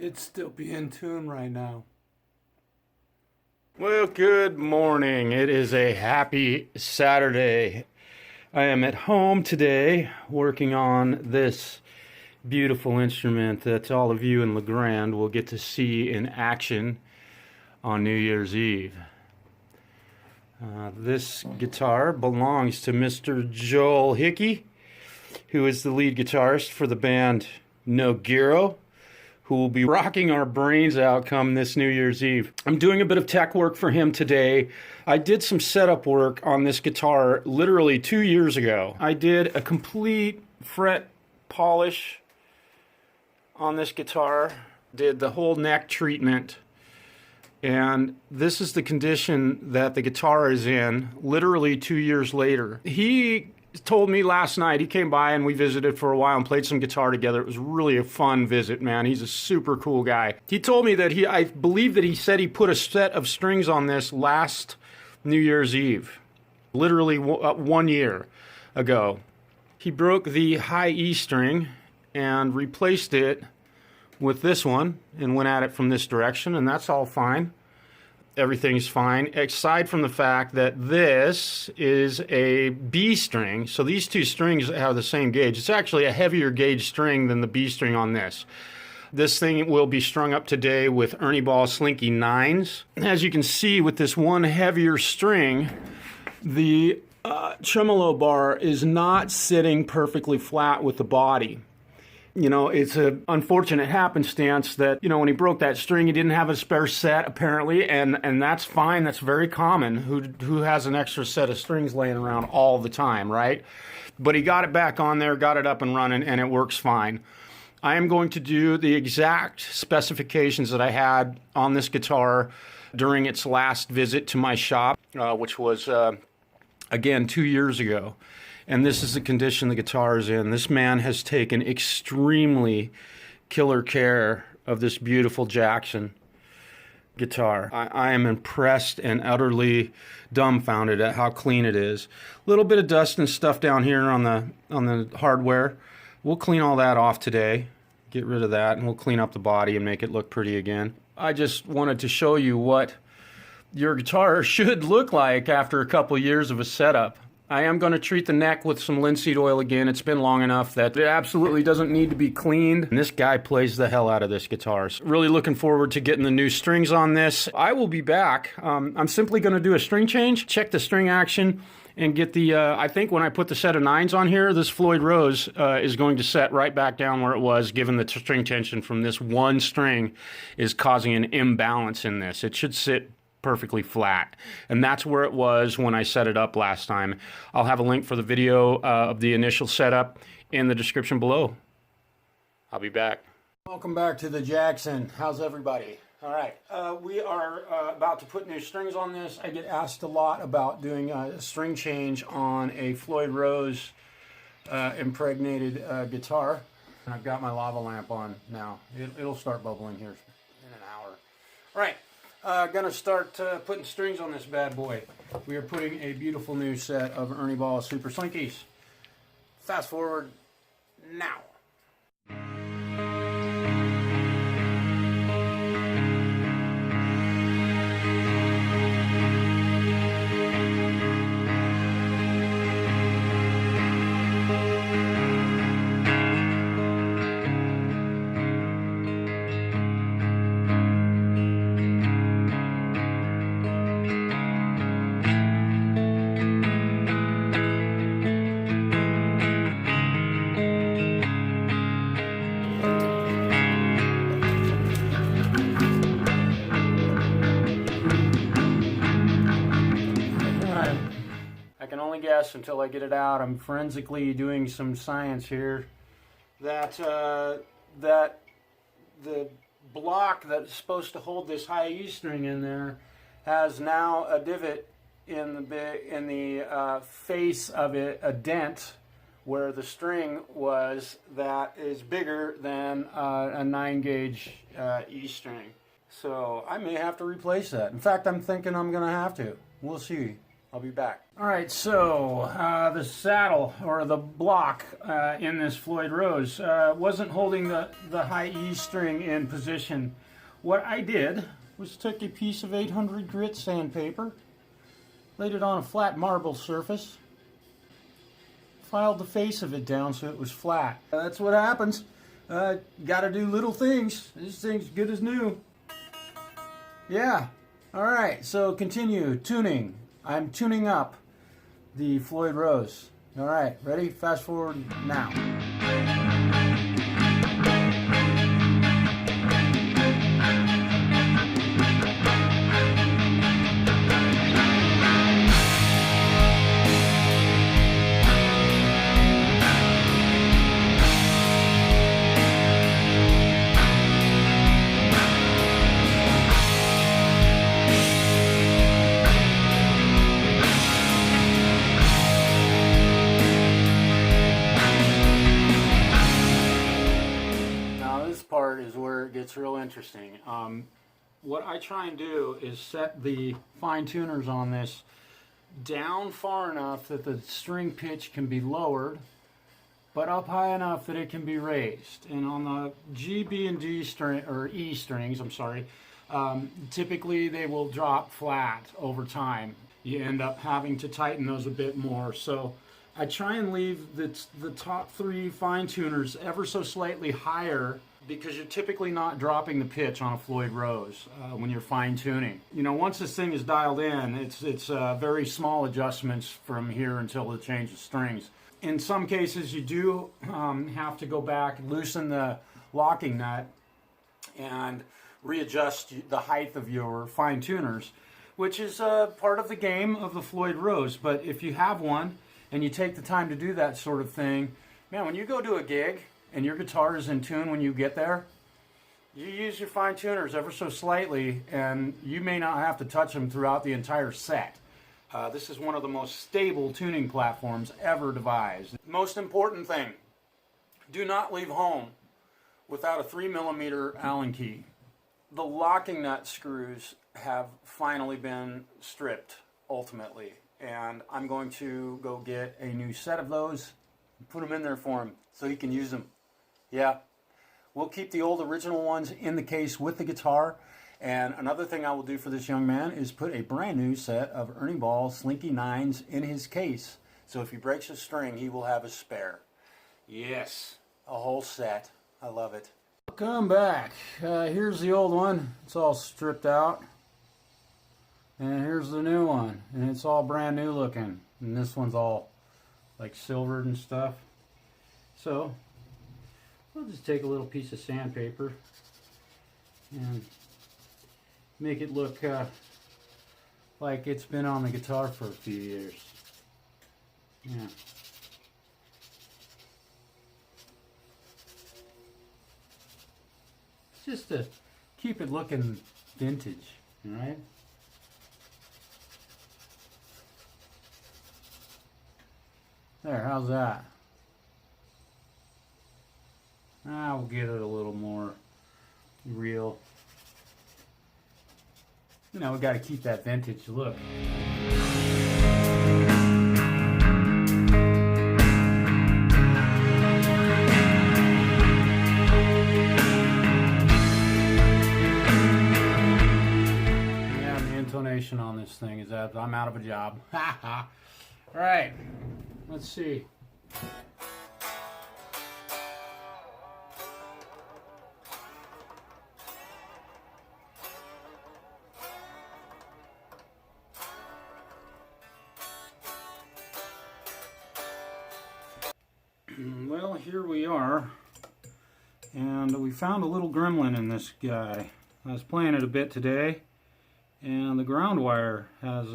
It'd still be in tune right now. Well, good morning. It is a happy Saturday. I am at home today working on this beautiful instrument that all of you in La Grande will get to see in action on New Year's Eve. This guitar belongs to Mr. Joel Hickey, who is the lead guitarist for the band No Giro, who will be rocking our brains out come this New Year's Eve. I'm doing a bit of tech work for him today. I did some setup work on this guitar literally 2 years ago. I did a complete fret polish on this guitar, did the whole neck treatment, and this is the condition that the guitar is in literally 2 years later. He told me last night, he came by and we visited for a while and played some guitar together. It was really a fun visit, man. He's a super cool guy. He told me that I believe that he said he put a set of strings on this last New Year's Eve, literally 1 year ago. He broke the high E string and replaced it with this one and went at it from this direction, and that's all fine. Everything's fine, aside from the fact that this is a B string. So these two strings have the same gauge. It's actually a heavier gauge string than the B string on this. This thing will be strung up today with Ernie Ball Slinky 9s. As you can see with this one heavier string, the tremolo bar is not sitting perfectly flat with the body. You know, it's an unfortunate happenstance that, when he broke that string, he didn't have a spare set, apparently, and that's fine. That's very common. Who has an extra set of strings laying around all the time, right? But he got it back on there, got it up and running, and it works fine. I am going to do the exact specifications that I had on this guitar during its last visit to my shop, which was, again, 2 years ago. And this is the condition the guitar is in. This man has taken extremely killer care of this beautiful Jackson guitar. I am impressed and utterly dumbfounded at how clean it is. A little bit of dust and stuff down here on the hardware. We'll clean all that off today. Get rid of that, and we'll clean up the body and make it look pretty again. I just wanted to show you what your guitar should look like after a couple years of a setup. I am going to treat the neck with some linseed oil again. It's been long enough that it absolutely doesn't need to be cleaned. And this guy plays the hell out of this guitar. So really looking forward to getting the new strings on this. I will be back. I'm simply going to do a string change, check the string action, and get the, I think when I put the set of 9s on here, this Floyd Rose is going to set right back down where it was, given the string tension from this one string is causing an imbalance in this. It should sit perfectly flat, and that's where it was when I set it up last time. I'll have a link for the video of the initial setup in the description below. I'll be back. Welcome back to the Jackson. How's everybody? All right, we are about to put new strings on this. I get asked a lot about doing a string change on a Floyd Rose impregnated guitar. And I've got my lava lamp on now. It'll start bubbling here in an hour. All right. Gonna start putting strings on this bad boy. We are putting a beautiful new set of Ernie Ball Super Slinkies. Fast forward now. Guess until I get it out. I'm forensically doing some science here that that the block that's supposed to hold this high E string in there has now a divot in the face of it, a dent where the string was that is bigger than a 9 gauge E string. So I may have to replace that. In fact, I'm thinking I'm gonna have to. We'll see. I'll be back. All right, so the saddle or the block in this Floyd Rose wasn't holding the high E string in position. What I did was took a piece of 800 grit sandpaper, laid it on a flat marble surface, filed the face of it down so it was flat. That's what happens. Got to do little things. This thing's good as new. Yeah. All right, so continue tuning. I'm tuning up the Floyd Rose. All right, ready? Fast forward now. Part is where it gets real interesting. What I try and do is set the fine tuners on this down far enough that the string pitch can be lowered, but up high enough that it can be raised. And on the G, B, and D string, or E strings, I'm sorry, typically they will drop flat over time. You end up having to tighten those a bit more. So I try and leave the top three fine tuners ever so slightly higher, because you're typically not dropping the pitch on a Floyd Rose when you're fine tuning. You know, once this thing is dialed in, it's very small adjustments from here until the change of strings. In some cases, you do have to go back, loosen the locking nut, and readjust the height of your fine tuners, which is part of the game of the Floyd Rose. But if you have one and you take the time to do that sort of thing, man, when you go to a gig and your guitar is in tune when you get there, you use your fine tuners ever so slightly, and you may not have to touch them throughout the entire set. This is one of the most stable tuning platforms ever devised. Most important thing, do not leave home without a 3mm Allen key. The locking nut screws have finally been stripped, ultimately, and I'm going to go get a new set of those and put them in there for him so he can use them. Yeah, we'll keep the old original ones in the case with the guitar. And another thing I will do for this young man is put a brand new set of Ernie Ball Slinky 9s in his case. So if he breaks a string, he will have a spare. Yes, a whole set. I love it. Come back. Here's the old one. It's all stripped out. And here's the new one. And it's all brand new looking. And this one's all like silvered and stuff. So I'll just take a little piece of sandpaper and make it look like it's been on the guitar for a few years. Yeah. Just to keep it looking vintage, right? There, how's that? We'll get it a little more real. You know, we got to keep that vintage look. Yeah, the intonation on this thing is that I'm out of a job. All right, let's see. Well, here we are, and we found a little gremlin in this guy. I was playing it a bit today, and the ground wire has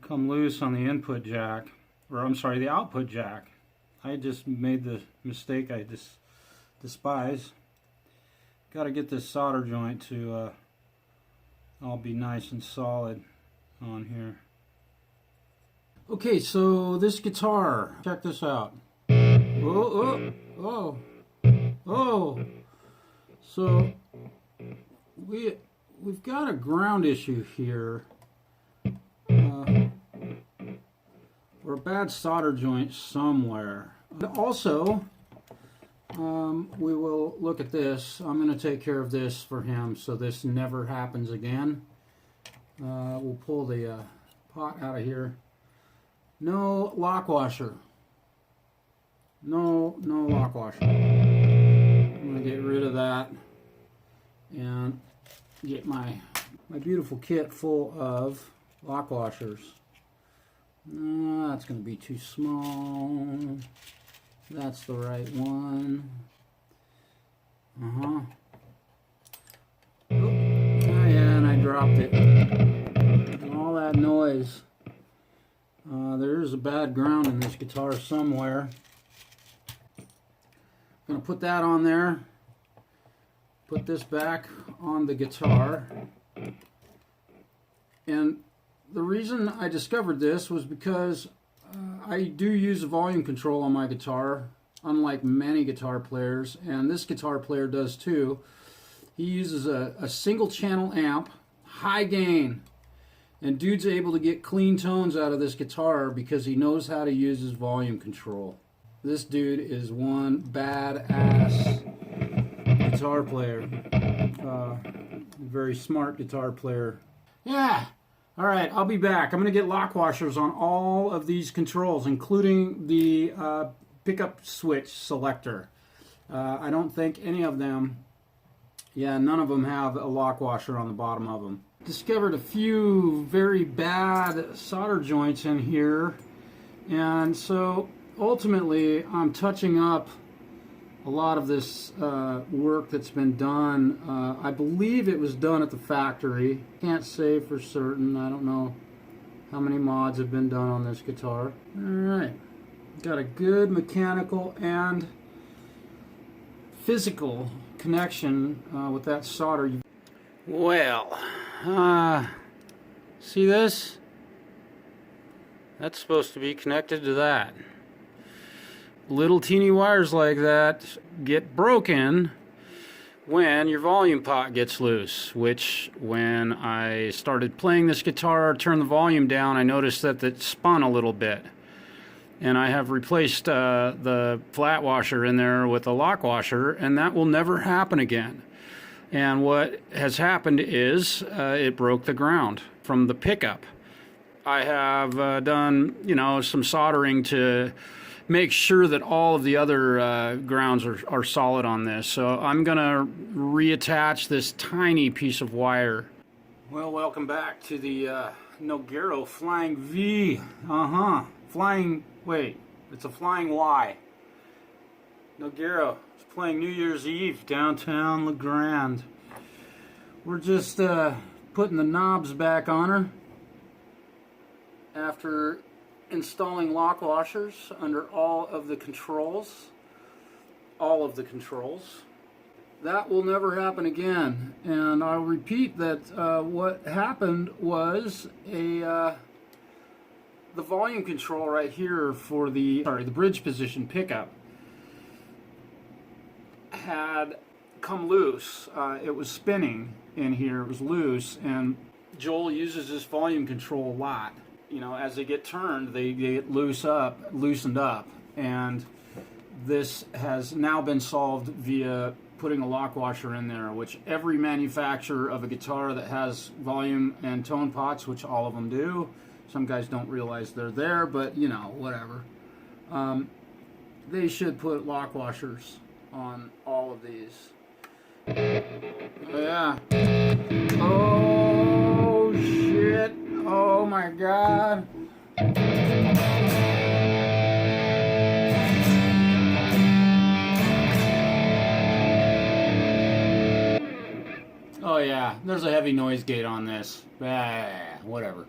come loose on the input jack, or I'm sorry, the output jack. I just made the mistake I despise. Got to get this solder joint to all be nice and solid on here. Okay, so this guitar, check this out. Oh. So we've got a ground issue here. or a bad solder joint somewhere. Also, we will look at this. I'm going to take care of this for him so this never happens again. We'll pull the pot out of here. No lock washer. No lock washer. I'm going to get rid of that and get my beautiful kit full of lock washers. That's going to be too small. That's the right one. Oh, yeah, and I dropped it. All that noise. There's a bad ground in this guitar somewhere. I'm going to put that on there. Put this back on the guitar. And the reason I discovered this was because I do use a volume control on my guitar, unlike many guitar players, and this guitar player does too. He uses a single channel amp, high gain, and dude's able to get clean tones out of this guitar because he knows how to use his volume control. This dude is one badass guitar player. Very smart guitar player. Yeah. All right, I'll be back. I'm going to get lock washers on all of these controls, including the pickup switch selector. I don't think any of them, none of them have a lock washer on the bottom of them. Discovered a few very bad solder joints in here, and so ultimately I'm touching up a lot of this work that's been done. I believe it was done at the factory. Can't say for certain. I don't know how many mods have been done on this guitar. Alright, got a good mechanical and physical connection with that solder. Well, see this? That's supposed to be connected to that. Little teeny wires like that get broken when your volume pot gets loose, which when I started playing this guitar, turned the volume down, I noticed that it spun a little bit. And I have replaced the flat washer in there with a lock washer, and that will never happen again. And what has happened is it broke the ground from the pickup. I have done, some soldering to make sure that all of the other grounds are solid on this. So I'm going to reattach this tiny piece of wire. Well, welcome back to the Nogero Flying V. It's a Flying Y. Nogero is playing New Year's Eve downtown La Grande. We're just putting the knobs back on her after installing lock washers under all of the controls. That will never happen again. And I'll repeat that what happened was the volume control right here for the bridge position pickup had come loose. It was spinning in here. It was loose, and Joel uses this volume control a lot. As they get turned, they get loosened up, and this has now been solved via putting a lock washer in there, which every manufacturer of a guitar that has volume and tone pots, which all of them do, some guys don't realize they're there, but whatever. They should put lock washers on all of these. Yeah. Oh shit. Oh my god. Oh yeah, there's a heavy noise gate on this. Whatever.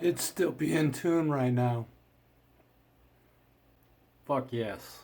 It'd still be in tune right now. Fuck yes.